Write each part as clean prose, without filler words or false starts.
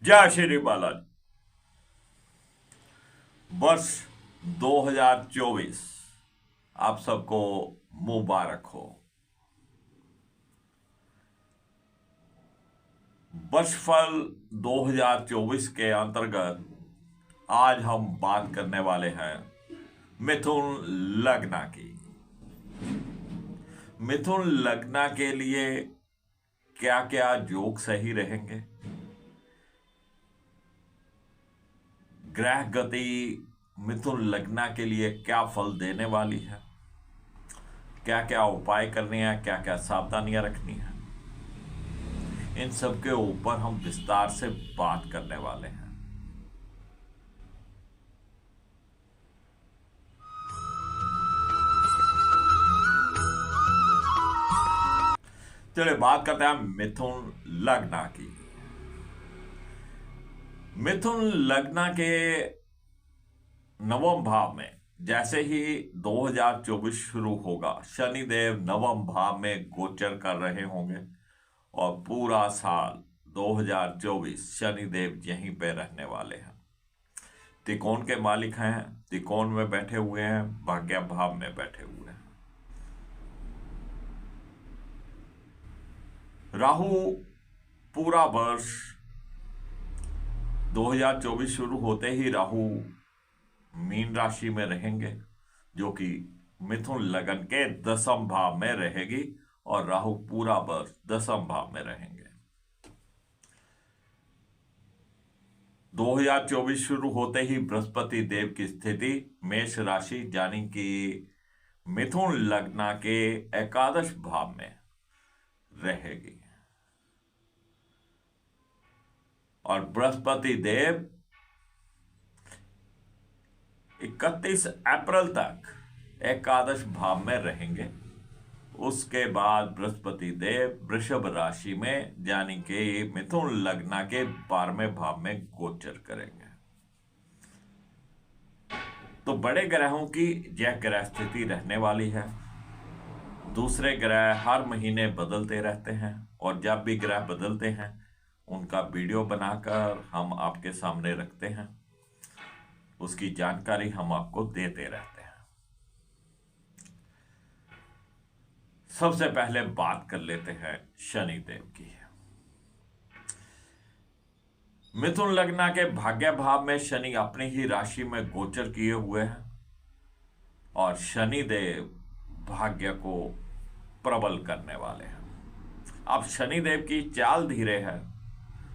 जय श्री बालाजी। वर्ष 2024 आप सबको मुबारक हो। वर्षफल 2024 के अंतर्गत आज हम बात करने वाले हैं मिथुन लग्न की। मिथुन लग्न के लिए क्या क्या योग सही रहेंगे, ग्रह गति मिथुन लग्न के लिए क्या फल देने वाली है, क्या क्या उपाय करने हैं, क्या क्या सावधानियां रखनी है, इन सब के ऊपर हम विस्तार से बात करने वाले हैं। चलिए बात करते हैं मिथुन लग्न की। मिथुन लग्न के नवम भाव में जैसे ही 2024 शुरू होगा, शनिदेव नवम भाव में गोचर कर रहे होंगे और पूरा साल 2024 शनिदेव यहीं पे रहने वाले हैं। त्रिकोण के मालिक हैं, त्रिकोण में बैठे हुए हैं, भाग्य भाव में बैठे हुए हैं। राहु पूरा वर्ष 2024 शुरू होते ही राहु मीन राशि में रहेंगे, जो कि मिथुन लग्न के 10वें भाव में रहेगी और राहु पूरा वर्ष 10वें भाव में रहेंगे। 2024 शुरू होते ही बृहस्पति देव की स्थिति मेष राशि यानी कि मिथुन लग्न के एकादश भाव में रहेगी और बृहस्पति देव 31 अप्रैल तक एकादश भाव में रहेंगे। उसके बाद बृहस्पति देव वृषभ राशि में यानी कि मिथुन लग्न के 12वें भाव में गोचर करेंगे। तो बड़े ग्रहों की यह ग्रह स्थिति रहने वाली है। दूसरे ग्रह हर महीने बदलते रहते हैं और जब भी ग्रह बदलते हैं उनका वीडियो बनाकर हम आपके सामने रखते हैं, उसकी जानकारी हम आपको देते रहते हैं। सबसे पहले बात कर लेते हैं शनिदेव की। मिथुन लग्न के भाग्य भाव में शनि अपनी ही राशि में गोचर किए हुए हैं और शनिदेव भाग्य को प्रबल करने वाले हैं। अब शनिदेव की चाल धीरे है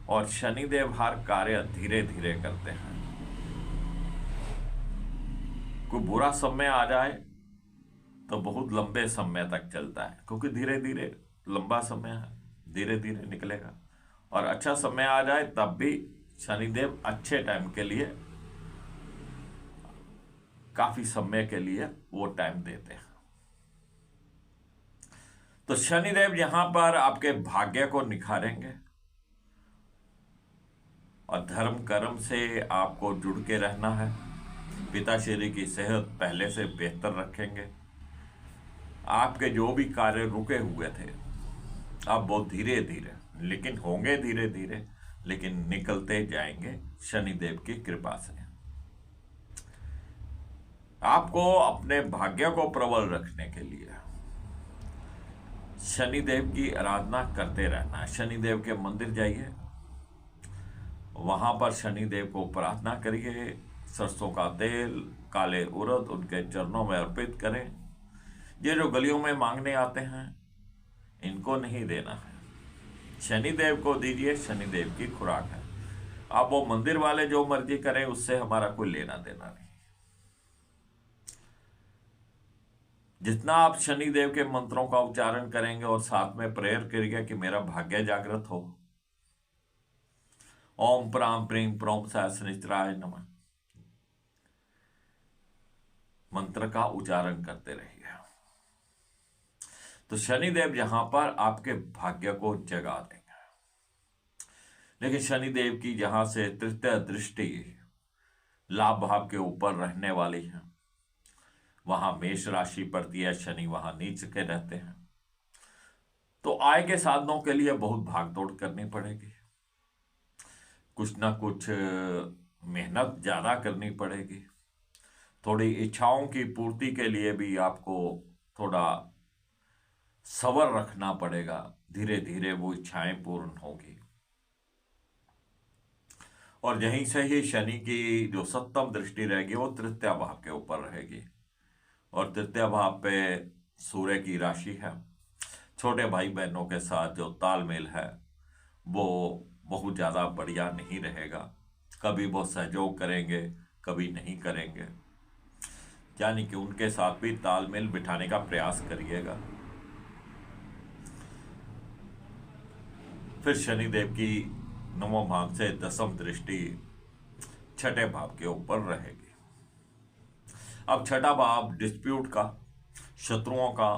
और शनिदेव हर कार्य धीरे धीरे करते हैं। कोई बुरा समय आ जाए तो बहुत लंबे समय तक चलता है, क्योंकि धीरे धीरे लंबा समय है, धीरे धीरे निकलेगा। और अच्छा समय आ जाए तब भी शनिदेव अच्छे टाइम के लिए, काफी समय के लिए वो टाइम देते हैं। तो शनिदेव यहां पर आपके भाग्य को निखारेंगे और धर्म कर्म से आपको जुड़ के रहना है। पिताश्री की सेहत पहले से बेहतर रखेंगे। आपके जो भी कार्य रुके हुए थे अब वो धीरे धीरे लेकिन होंगे, धीरे धीरे लेकिन निकलते जाएंगे शनिदेव की कृपा से। आपको अपने भाग्य को प्रबल रखने के लिए शनिदेव की आराधना करते रहना है। शनिदेव के मंदिर जाइए, वहां पर शनिदेव को प्रार्थना करिए, सरसों का तेल, काले उड़द उनके चरणों में अर्पित करें। ये जो गलियों में मांगने आते हैं इनको नहीं देना है, शनिदेव को दीजिए, शनिदेव की खुराक है। अब वो मंदिर वाले जो मर्जी करें उससे हमारा कोई लेना देना नहीं। जितना आप शनिदेव के मंत्रों का उच्चारण करेंगे और साथ में प्रेयर करिएगा कि मेरा भाग्य जागृत हो। ओम प्राम प्रीम प्रोम सहस्रनित्राय नमः मंत्र का उच्चारण करते रहिए। तो शनिदेव यहां पर आपके भाग्य को जगा देंगे। लेकिन शनिदेव की जहां से तृतीय दृष्टि लाभ भाव के ऊपर रहने वाली है, वहां मेष राशि पड़ती है, शनि वहां नीच के रहते हैं, तो आय के साधनों के लिए बहुत भागदौड़ करनी पड़ेगी। कुछ ना कुछ मेहनत ज़्यादा करनी पड़ेगी। थोड़ी इच्छाओं की पूर्ति के लिए भी आपको थोड़ा सब्र रखना पड़ेगा। धीरे धीरे वो इच्छाएं पूर्ण होगी। और यहीं से ही शनि की जो सप्तम दृष्टि रहेगी वो तृतीय भाव के ऊपर रहेगी। और तृतीय भाव पे सूर्य की राशि है। छोटे भाई बहनों के साथ जो तालमेल है वो बहुत ज़्यादा बढ़िया नहीं रहेगा। कभी वो सहयोग करेंगे, कभी नहीं करेंगे। यानी कि उनके साथ भी तालमेल बिठाने का प्रयास करिएगा। फिर शनिदेव की नवम भाव से दसम दृष्टि छठे भाव के ऊपर रहेगी। अब छठा भाव डिस्प्यूट का, शत्रुओं का,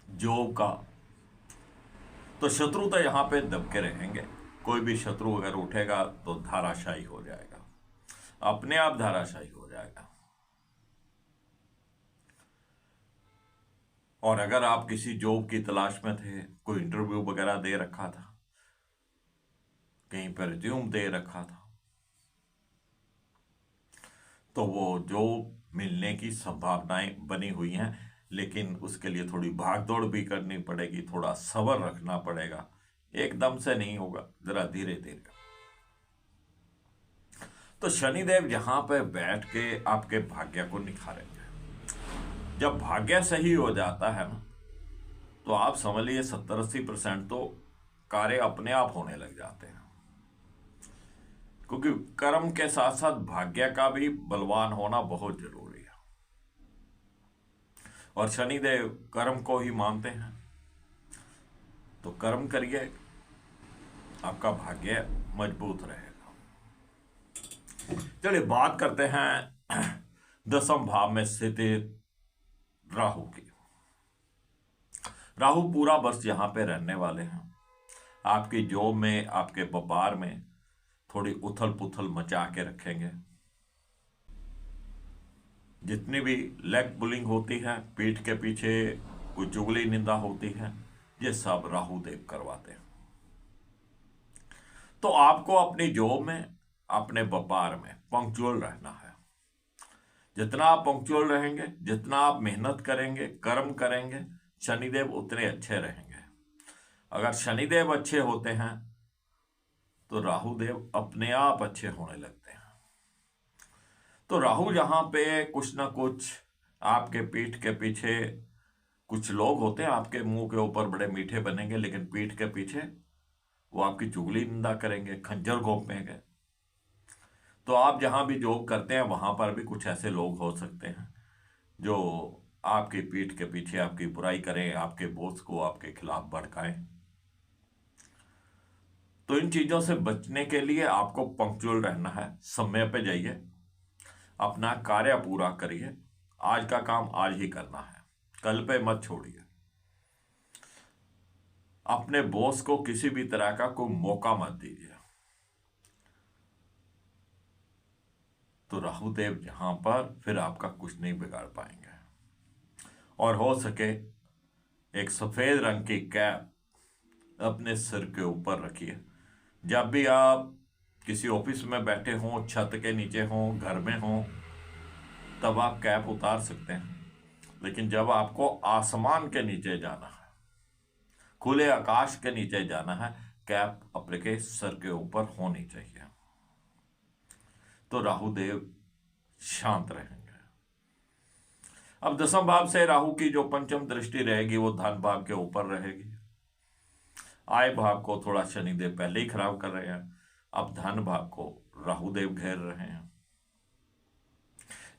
जॉब का। तो शत्रु तो यहां पे दबके रहेंगे। कोई भी शत्रु अगर उठेगा तो धाराशायी हो जाएगा, अपने आप धाराशायी हो जाएगा। और अगर आप किसी जॉब की तलाश में थे, कोई इंटरव्यू वगैरह दे रखा था, कहीं पर रिज्यूम दे रखा था, तो वो जॉब मिलने की संभावनाएं बनी हुई हैं। लेकिन उसके लिए थोड़ी भागदौड़ भी करनी पड़ेगी, थोड़ा सब्र रखना पड़ेगा। एकदम से नहीं होगा, जरा धीरे धीरे। तो शनिदेव यहां पे बैठ के आपके भाग्य को निखारेंगे। जब भाग्य सही हो जाता है ना, तो आप समझ लीजिए 70-80% तो कार्य अपने आप होने लग जाते हैं। क्योंकि कर्म के साथ साथ भाग्य का भी बलवान होना बहुत जरूरी है। और शनिदेव कर्म को ही मानते हैं, तो कर्म करिए, आपका भाग्य मजबूत रहेगा। चलिए बात करते हैं दसम भाव में स्थित राहु की। राहु पूरा वर्ष यहां पे रहने वाले हैं। आपकी जॉब में, आपके व्यापार में थोड़ी उथल पुथल मचा के रखेंगे। जितनी भी लेग पुलिंग होती है, पीठ के पीछे कोई चुगली निंदा होती है, ये सब राहु देव करवाते हैं। तो आपको अपनी जॉब में, अपने व्यापार में पंक्चुअल रहना है। जितना आप पंक्चुअल रहेंगे, जितना आप मेहनत करेंगे, कर्म करेंगे, शनिदेव उतने अच्छे रहेंगे। अगर शनिदेव अच्छे होते हैं तो राहु देव अपने आप अच्छे होने लगते हैं। तो राहु यहां पे कुछ ना कुछ आपके पीठ के पीछे, कुछ लोग होते हैं आपके मुंह के ऊपर बड़े मीठे बनेंगे, लेकिन पीठ के पीछे वो आपकी चुगली निंदा करेंगे, खंजर घोंपेंगे। तो आप जहां भी जॉब करते हैं वहां पर भी कुछ ऐसे लोग हो सकते हैं जो आपकी पीठ के पीछे आपकी बुराई करें, आपके बॉस को आपके खिलाफ भड़काएं। तो इन चीजों से बचने के लिए आपको पंक्चुअल रहना है। समय पे जाइए, अपना कार्य पूरा करिए। आज का काम आज ही करना है, कल पे मत छोड़िए। अपने बॉस को किसी भी तरह का कोई मौका मत दीजिए। तो राहुदेव यहां पर फिर आपका कुछ नहीं बिगाड़ पाएंगे। और हो सके एक सफेद रंग की कैप अपने सिर के ऊपर रखिए। जब भी आप किसी ऑफिस में बैठे हों, छत के नीचे हों, घर में हों, तब आप कैप उतार सकते हैं। लेकिन जब आपको आसमान के नीचे जाना है, खुले आकाश के नीचे जाना है, कैप अपने सर के ऊपर होनी चाहिए। तो राहुदेव शांत रहेंगे। अब दसम भाव से राहु की जो पंचम दृष्टि रहेगी वो धन भाव के ऊपर रहेगी। आय भाव को थोड़ा शनिदेव पहले ही खराब कर रहे हैं, अब धन भाव को राहुदेव घेर रहे हैं।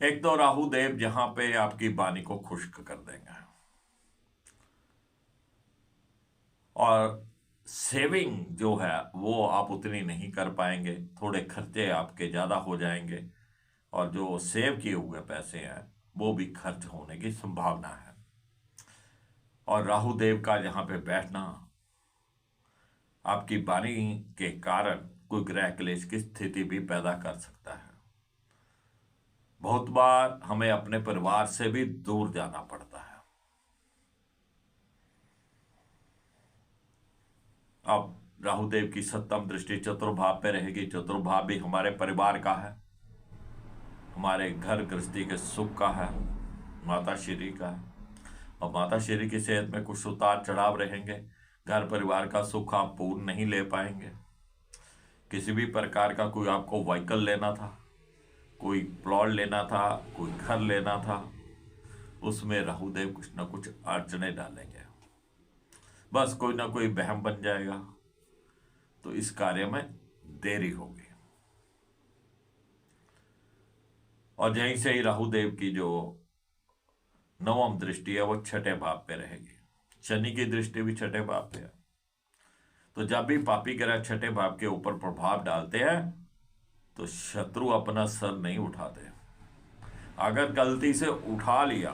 एक तो राहुदेव जहां पे आपकी वाणी को खुश्क कर देंगे, और सेविंग जो है वो आप उतनी नहीं कर पाएंगे। थोड़े खर्चे आपके ज्यादा हो जाएंगे, और जो सेव किए हुए पैसे हैं वो भी खर्च होने की संभावना है। और राहुदेव का यहां पे बैठना आपकी वाणी के कारण कोई ग्रह क्लेश की स्थिति भी पैदा कर सकता है। बहुत बार हमें अपने परिवार से भी दूर जाना पड़ता है। अब राहु देव की सप्तम दृष्टि चतुर्भाव पे रहेगी। चतुर्भाव भी हमारे परिवार का है, हमारे घर गृहस्थी के सुख का है, माता श्री का है। और माता श्री की सेहत में कुछ उतार चढ़ाव रहेंगे। घर परिवार का सुख आप पूर्ण नहीं ले पाएंगे। किसी भी प्रकार का कोई आपको व्हीकल लेना था, कोई प्लॉट लेना था, कोई घर लेना था, उसमें राहुदेव कुछ ना कुछ अड़चने डालेंगे। बस कोई ना कोई वहम बन जाएगा, तो इस कार्य में देरी होगी। और यहीं से ही राहुदेव की जो नवम दृष्टि है वो छठे भाव पे रहेगी। शनि की दृष्टि भी छठे भाव पे है। तो जब भी पापी ग्रह छठे भाव के ऊपर प्रभाव डालते हैं तो शत्रु अपना सर नहीं उठाते। अगर गलती से उठा लिया,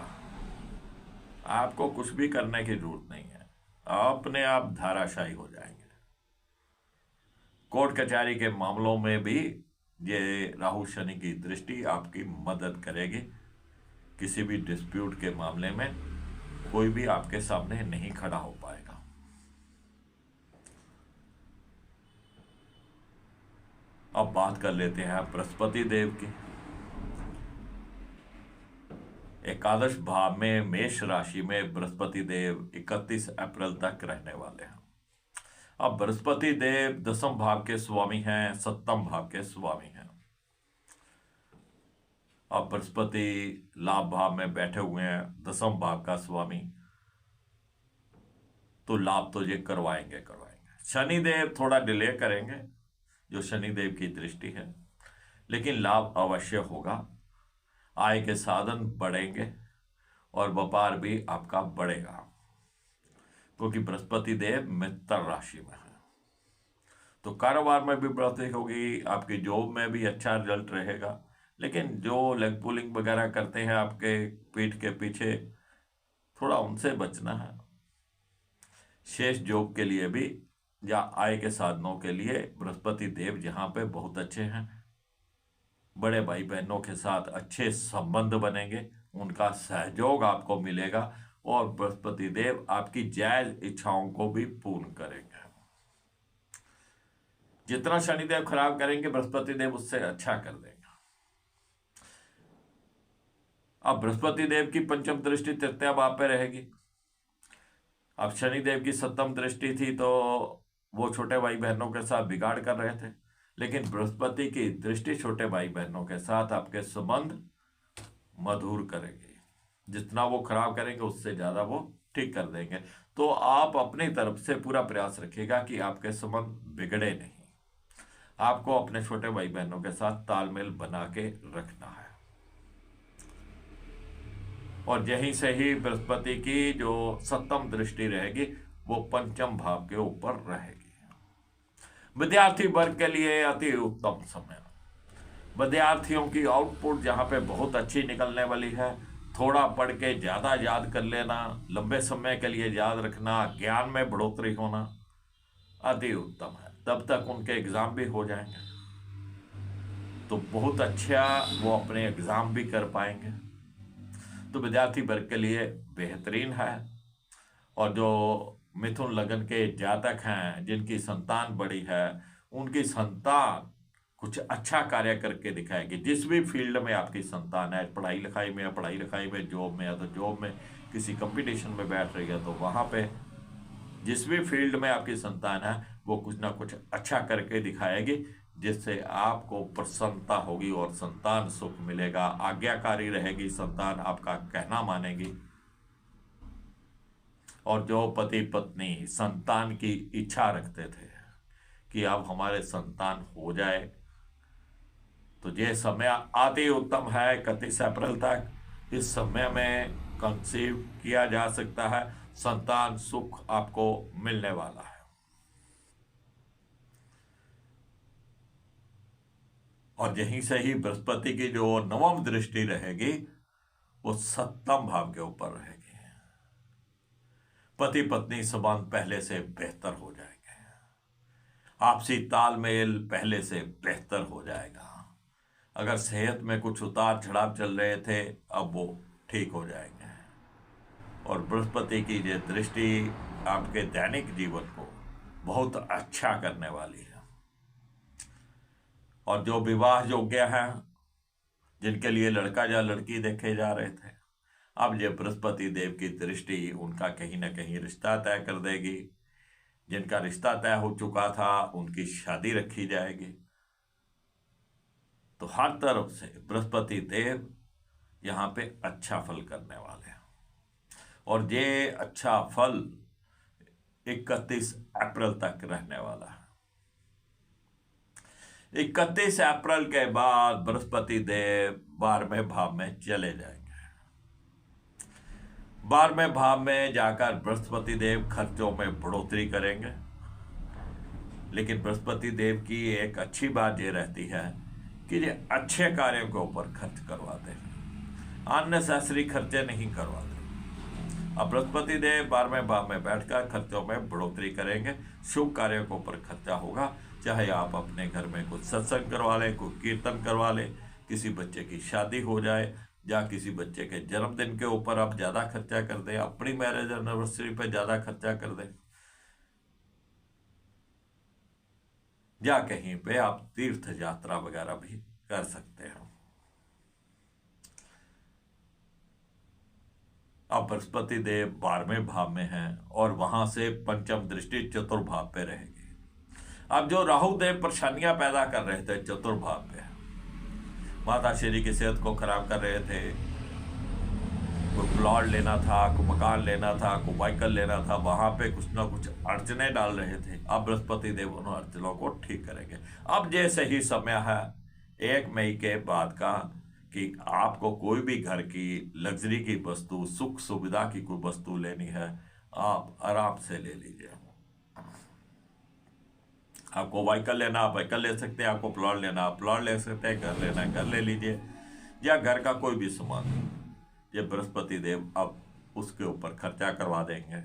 आपको कुछ भी करने की जरूरत नहीं है, अपने आप धाराशायी हो जाएंगे। कोर्ट कचहरी के मामलों में भी ये राहु शनि की दृष्टि आपकी मदद करेगी। किसी भी डिस्प्यूट के मामले में कोई भी आपके सामने नहीं खड़ा हो पाएगा। अब बात कर लेते हैं बृहस्पति देव की। एकादश भाव में मेष राशि में बृहस्पति देव 31 अप्रैल तक रहने वाले हैं। अब बृहस्पति देव दसम भाव के स्वामी हैं, सप्तम भाव के स्वामी हैं। अब बृहस्पति लाभ भाव में बैठे हुए हैं, दसम भाव का स्वामी, तो लाभ तो ये करवाएंगे। शनिदेव थोड़ा डिले करेंगे, जो शनिदेव की दृष्टि है, लेकिन लाभ अवश्य होगा। आय के साधन बढ़ेंगे और व्यापार भी आपका बढ़ेगा, क्योंकि बृहस्पति देव मित्र राशि में है। तो कारोबार में भी बढ़ोतरी होगी, आपकी जॉब में भी अच्छा रिजल्ट रहेगा। लेकिन जो लेग पुलिंग वगैरह करते हैं आपके पीठ के पीछे, थोड़ा उनसे बचना है। शेष जॉब के लिए भी या आय के साधनों के लिए बृहस्पति देव जहाँ पे बहुत अच्छे हैं। बड़े भाई बहनों के साथ अच्छे संबंध बनेंगे, उनका सहयोग आपको मिलेगा और बृहस्पति देव आपकी जायज इच्छाओं को भी पूर्ण करेंगे। जितना शनिदेव खराब करेंगे, बृहस्पति देव उससे अच्छा कर देंगे। अब बृहस्पति देव की पंचम दृष्टि तृतीय भाव पे रहेगी। अब शनिदेव की सप्तम दृष्टि थी तो वो छोटे भाई बहनों के साथ बिगाड़ कर रहे थे, लेकिन बृहस्पति की दृष्टि छोटे भाई बहनों के साथ आपके संबंध मधुर करेगी। जितना वो खराब करेंगे उससे ज्यादा वो ठीक कर देंगे। तो आप अपनी तरफ से पूरा प्रयास रखिएगा कि आपके संबंध बिगड़े नहीं। आपको अपने छोटे भाई बहनों के साथ तालमेल बना के रखना है। और यहीं से ही बृहस्पति की जो सप्तम दृष्टि रहेगी वो पंचम भाव के ऊपर रहेगी। विद्यार्थी वर्ग के लिए अति उत्तम समय। विद्यार्थियों की आउटपुट जहाँ पे बहुत अच्छी निकलने वाली है। थोड़ा पढ़ के ज़्यादा याद कर लेना, लंबे समय के लिए याद रखना, ज्ञान में बढ़ोतरी होना अति उत्तम है। तब तक उनके एग्ज़ाम भी हो जाएंगे तो बहुत अच्छा वो अपने एग्ज़ाम भी कर पाएंगे। तो विद्यार्थी वर्ग के लिए बेहतरीन है। और जो मिथुन लगन के जातक हैं, जिनकी संतान बड़ी है, उनकी संतान कुछ अच्छा कार्य करके दिखाएगी। जिस भी फील्ड में आपकी संतान है, पढ़ाई लिखाई में या पढ़ाई लिखाई में, जॉब में या तो जॉब में, किसी कंपटीशन में बैठ रही है तो वहाँ पे जिस भी फील्ड में आपकी संतान है वो कुछ ना कुछ अच्छा करके दिखाएगी, जिससे आपको प्रसन्नता होगी और संतान सुख मिलेगा। आज्ञाकारी रहेगी संतान, आपका कहना मानेगी। और जो पति पत्नी संतान की इच्छा रखते थे कि अब हमारे संतान हो जाए, तो ये समय अति उत्तम है। 31 अप्रैल तक इस समय में कंसीव किया जा सकता है। संतान सुख आपको मिलने वाला है। और यहीं से ही बृहस्पति की जो नवम दृष्टि रहेगी वो सप्तम भाव के ऊपर रहेगी। पति पत्नी संबंध पहले से बेहतर हो जाएंगे। आपसी तालमेल पहले से बेहतर हो जाएगा। अगर सेहत में कुछ उतार चढ़ाव चल रहे थे, अब वो ठीक हो जाएंगे। और बृहस्पति की ये दृष्टि आपके दैनिक जीवन को बहुत अच्छा करने वाली है। और जो विवाह योग्य हैं, जिनके लिए लड़का या लड़की देखे जा रहे थे, अब ये बृहस्पति देव की दृष्टि उनका कहीं ना कहीं रिश्ता तय कर देगी। जिनका रिश्ता तय हो चुका था उनकी शादी रखी जाएगी। तो हर तरफ से बृहस्पति देव यहां पे अच्छा फल करने वाले हैं। और ये अच्छा फल 31 अप्रैल तक रहने वाला है। 31 अप्रैल के बाद बृहस्पति देव 12वें भाव में चले जाएंगे। 12वें भाव में जाकर बृहस्पति देव खर्चों में बढ़ोतरी करेंगे। लेकिन बृहस्पति देव की एक अच्छी बात ये रहती है कि ये अच्छे कार्यों के ऊपर खर्च करवाते हैं, अननेसेसरी खर्चे नहीं करवाते। अब बृहस्पति देव 12वें भाव में बैठकर खर्चों में बढ़ोतरी करेंगे। शुभ कार्यों के ऊपर खर्चा होगा, चाहे आप अपने घर में कुछ सत्संग करवा लें, कोई कीर्तन करवा लें, किसी बच्चे की शादी हो जाए, या किसी बच्चे के जन्मदिन के ऊपर आप ज़्यादा खर्चा कर दें, अपनी मैरिज एनिवर्सरी पर ज़्यादा खर्चा कर दें, या कहीं पे आप तीर्थ यात्रा वगैरह भी कर सकते हैं। अब बृहस्पति देव 12वें भाव में हैं और वहां से पंचम दृष्टि चतुर्भाव पे रहेगी। अब जो राहु देव परेशानियां पैदा कर रहे थे चतुर्भाव पे, माता श्री की सेहत को खराब कर रहे थे, कोई प्लॉट लेना था, कोई मकान लेना था, कोई व्हीकल लेना था, वहां पे कुछ ना कुछ अड़चने डाल रहे थे। अब बृहस्पति देव उन अड़चनों को ठीक करेंगे। अब जैसे ही समय है 1 मई के बाद का कि आपको कोई भी घर की लग्जरी की वस्तु, सुख सुविधा की कोई वस्तु लेनी है, आप आराम से ले लीजिए। आपको व्हीकल लेना आप व्हीकल ले सकते हैं, आपको प्लॉट लेना आप प्लॉट ले सकते हैं, घर लेना घर ले लीजिए, या घर का कोई भी सामान। ये बृहस्पति देव अब उसके ऊपर खर्चा करवा देंगे।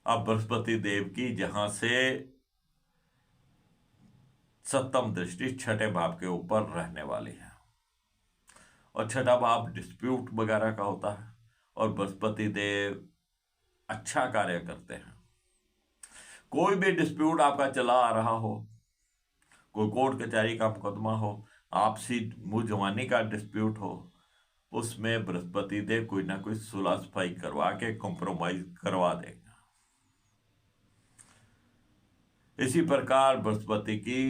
अब बृहस्पति देव की जहां से 7वीं दृष्टि 6ठे भाव के ऊपर रहने वाली है, और 6ठा भाव डिस्प्यूट वगैरह का होता है, और बृहस्पति देव अच्छा कार्य करते हैं। कोई भी डिस्प्यूट आपका चला आ रहा हो, कोई कोर्ट कचहरी का मुकदमा हो, आपसी मुंह जवानी का डिस्प्यूट हो, उसमें बृहस्पति देव कोई ना कोई सुलह सफाई करवा के कॉम्प्रोमाइज करवा देगा। इसी प्रकार बृहस्पति की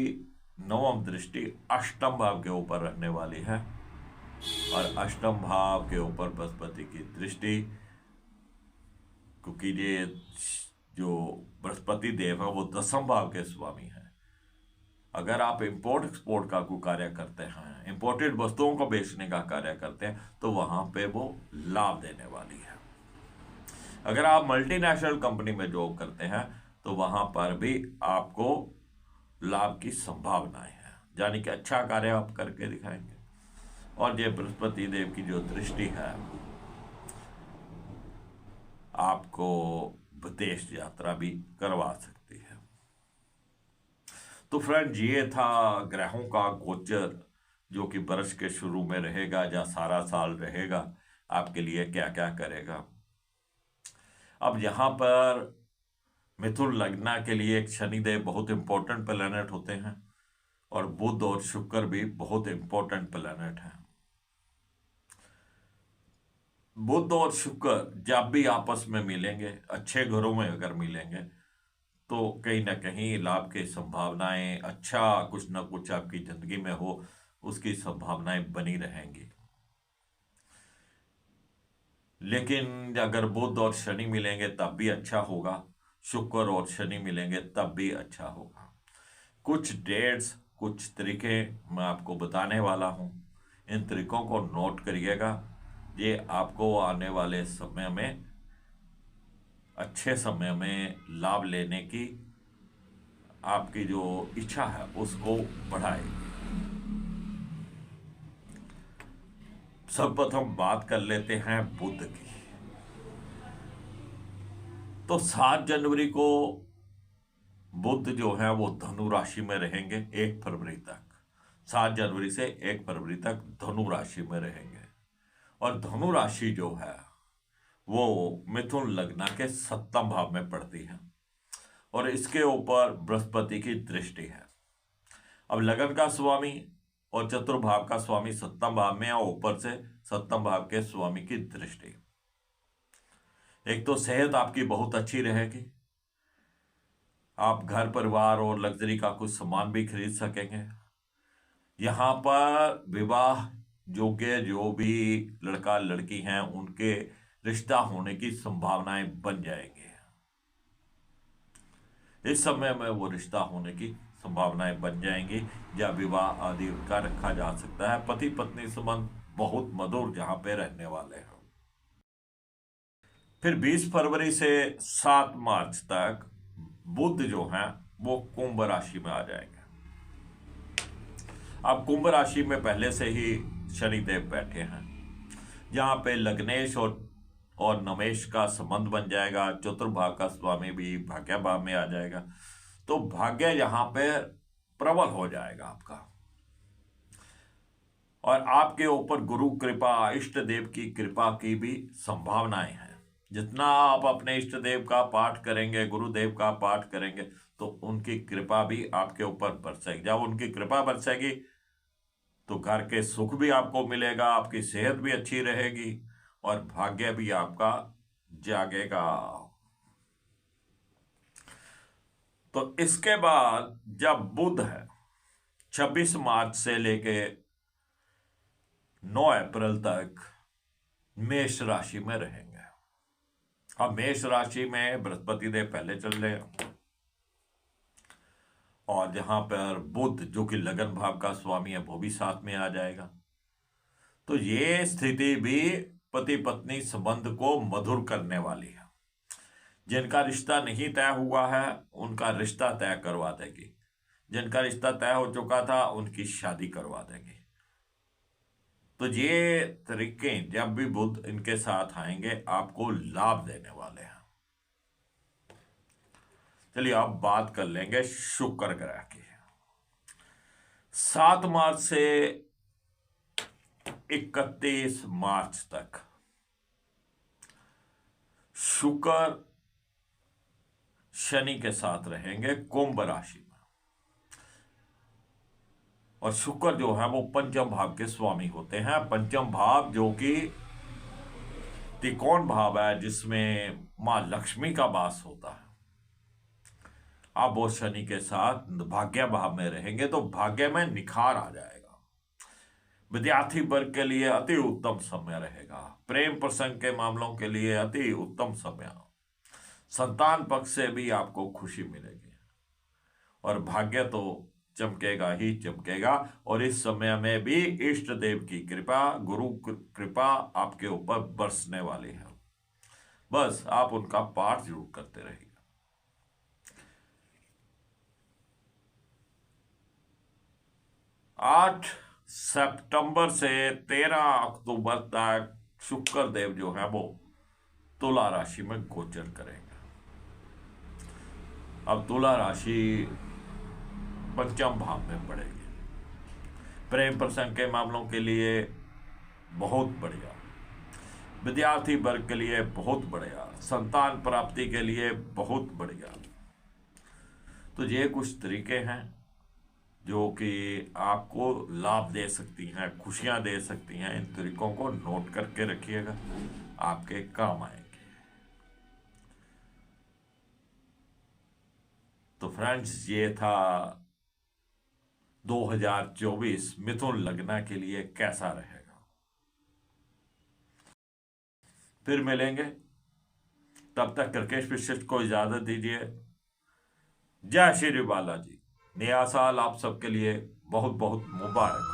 9वीं दृष्टि 8म भाव के ऊपर रहने वाली है, और 8म भाव के ऊपर बृहस्पति की दृष्टि, क्योंकि ये जो बृहस्पति देव है वो 10म भाव के स्वामी है। अगर आप इंपोर्ट एक्सपोर्ट का कोई कार्य करते हैं, इंपोर्टेड वस्तुओं को बेचने का कार्य करते हैं, तो वहां पे वो लाभ देने वाली है। अगर आप मल्टीनेशनल कंपनी में जॉब करते हैं तो वहां पर भी आपको लाभ की संभावनाएं हैं, यानी कि अच्छा कार्य आप करके दिखाएंगे। और ये बृहस्पति देव की जो दृष्टि है आपको विदेश यात्रा भी करवा सकती है। तो फ्रेंड, ये था ग्रहों का गोचर, जो कि वर्ष के शुरू में रहेगा या सारा साल रहेगा, आपके लिए क्या क्या करेगा। अब यहाँ पर मिथुन लग्न के लिए एक शनिदेव बहुत इंपॉर्टेंट प्लैनेट होते हैं, और बुध और शुक्र भी बहुत इंपॉर्टेंट प्लैनेट हैं। बुध और शुक्र जब भी आपस में मिलेंगे, अच्छे घरों में अगर मिलेंगे, तो कहीं ना कहीं लाभ की संभावनाएं, अच्छा कुछ ना कुछ आपकी जिंदगी में हो, उसकी संभावनाएं बनी रहेंगी। लेकिन अगर बुध और शनि मिलेंगे तब भी अच्छा होगा, शुक्र और शनि मिलेंगे तब भी अच्छा होगा। कुछ डेट्स, कुछ तरीके मैं आपको बताने वाला हूं, इन तरीकों को नोट करिएगा। ये आपको आने वाले समय में, अच्छे समय में लाभ लेने की आपकी जो इच्छा है उसको बढ़ाएगी। सर्वप्रथम बात कर लेते हैं बुध की। तो 7 जनवरी को बुध जो है वो धनु राशि में रहेंगे 1 फरवरी तक। 7 जनवरी से 1 फरवरी तक धनु राशि में रहेंगे। और धनु राशि जो है वो मिथुन लग्न के 7वें भाव में पड़ती है और इसके ऊपर बृहस्पति की दृष्टि है। अब लगन का स्वामी और चतुर्भाव का स्वामी 7वें भाव में और ऊपर से 7वें भाव के स्वामी की दृष्टि। एक तो सेहत आपकी बहुत अच्छी रहेगी, आप घर परिवार और लग्जरी का कुछ सामान भी खरीद सकेंगे। यहाँ पर विवाह योग्य जो भी लड़का लड़की हैं उनके रिश्ता होने की संभावनाएं बन जाएंगी। इस समय में वो रिश्ता होने की संभावनाएं बन जाएंगी या विवाह आदि का रखा जा सकता है। पति पत्नी संबंध बहुत मधुर जहां पे रहने वाले हैं। फिर 20 फरवरी से 7 मार्च तक बुध जो है वो कुंभ राशि में आ जाएंगे। अब कुंभ राशि में पहले से ही शनिदेव बैठे हैं, जहां पे लग्नेश और नमेश का संबंध बन जाएगा। चतुर्भाव का स्वामी भी भाग्य भाव में आ जाएगा, तो भाग्य यहां पे प्रबल हो जाएगा आपका। और आपके ऊपर गुरु कृपा, इष्ट देव की कृपा की भी संभावनाएं हैं। जितना आप अपने इष्ट देव का पाठ करेंगे, गुरुदेव का पाठ करेंगे, तो उनकी कृपा भी आपके ऊपर बरसेगी। जब उनकी कृपा बरसेगी तो घर के सुख भी आपको मिलेगा, आपकी सेहत भी अच्छी रहेगी और भाग्य भी आपका जागेगा। तो इसके बाद जब बुध है 26 मार्च से लेके 9 अप्रैल तक मेष राशि में रहेंगे। अब मेष राशि में बृहस्पति देव पहले चल रहे हैं और जहां पर बुध जो कि लगन भाव का स्वामी है वो भी साथ में आ जाएगा। तो ये स्थिति भी पति पत्नी संबंध को मधुर करने वाली है। जिनका रिश्ता नहीं तय हुआ है उनका रिश्ता तय करवा देगी, जिनका रिश्ता तय हो चुका था उनकी शादी करवा देगी। तो ये तरीके जब भी बुध इनके साथ आएंगे आपको लाभ देने वाले हैं। चलिए अब बात कर लेंगे शुक्र ग्रह की। 7 मार्च से 31 मार्च तक शुक्र शनि के साथ रहेंगे कुंभ राशि में। और शुक्र जो है वो पंचम भाव के स्वामी होते हैं। पंचम भाव जो कि त्रिकोण भाव है, जिसमें मां लक्ष्मी का वास होता है। अब वो शनि के साथ भाग्य भाव में रहेंगे तो भाग्य में निखार आ जाएगा। विद्यार्थी वर्ग के लिए अति उत्तम समय रहेगा। प्रेम प्रसंग के मामलों के लिए अति उत्तम समय। संतान पक्ष से भी आपको खुशी मिलेगी और भाग्य तो चमकेगा ही चमकेगा। और इस समय में भी इष्ट देव की कृपा, गुरु कृपा आपके ऊपर बरसने वाली है। बस आप उनका पाठ जरूर करते रहिए। 8 सितंबर से 13 अक्टूबर तक शुक्र देव जो है वो तुला राशि में गोचर करेंगे। अब तुला राशि पंचम भाव में पड़ेगी। प्रेम प्रसंग के मामलों के लिए बहुत बढ़िया, विद्यार्थी वर्ग के लिए बहुत बढ़िया, संतान प्राप्ति के लिए बहुत बढ़िया। तो ये कुछ तरीके हैं जो कि आपको लाभ दे सकती हैं, खुशियां दे सकती हैं। इन तरीकों को नोट करके रखिएगा, आपके काम आएंगे। तो फ्रेंड्स, ये था 2024 मिथुन लग्न के लिए कैसा रहेगा। फिर मिलेंगे, तब तक कृकेश विशिष्ट को इजाजत दीजिए। जय श्री बालाजी। नया साल आप सबके लिए बहुत बहुत मुबारक।